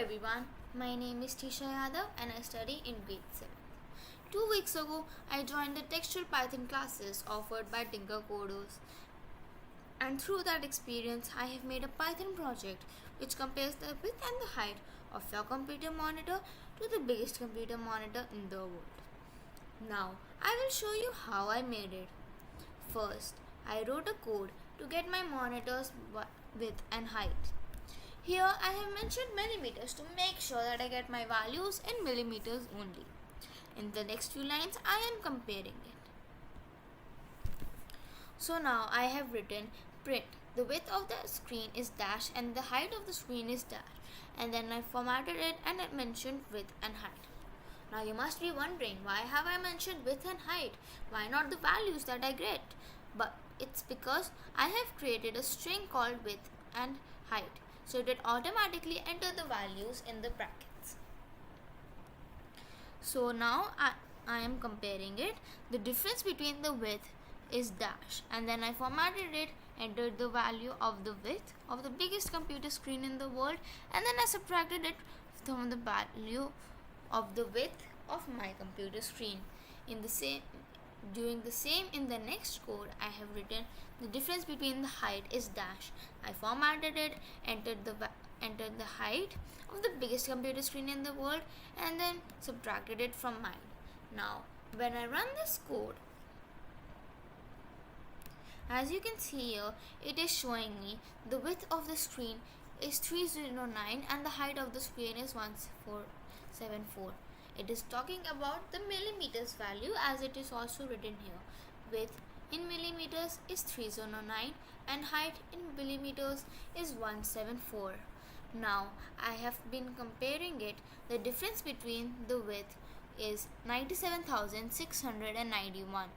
everyone, my name is Teesha Yadav and I study in grade 7. 2 weeks ago, I joined the textual Python classes offered by TinkerCoders, and through that experience, I have made a Python project which compares the width and the height of your computer monitor to the biggest computer monitor in the world. Now, I will show you how I made it. First, I wrote a code to get my monitor's width and height. Here I have mentioned millimeters to make sure that I get my values in millimeters only. In the next few lines I am comparing it. So now I have written print the width of the screen is dash and the height of the screen is dash, and then I formatted it and I mentioned width and height. Now you must be wondering, why have I mentioned width and height? Why not the values that I get? But it's because I have created a string called width and height, so it will automatically enter the values in the brackets. So now I am comparing it. The difference between the width is dash, and then I formatted it, entered the value of the width of the biggest computer screen in the world, and then I subtracted it from the value of the width of my computer screen. Doing the same in the next code, I have written the difference between the height is dash. I formatted it, entered the height of the biggest computer screen in the world, and then subtracted it from mine. Now, when I run this code, as you can see here, it is showing me the width of the screen is 309 and the height of the screen is 1474. It is talking about the millimeters value, as it is also written here. Width in millimeters is 309 and height in millimeters is 174. Now I have been comparing it. The difference between the width is 97,691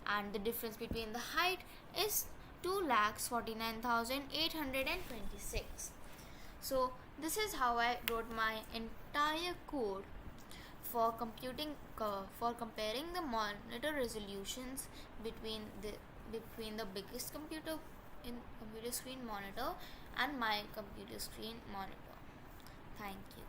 and the difference between the height is 2,49,826. So this is how I wrote my entire code for comparing the monitor resolutions between the biggest computer screen monitor and my computer screen monitor. Thank you.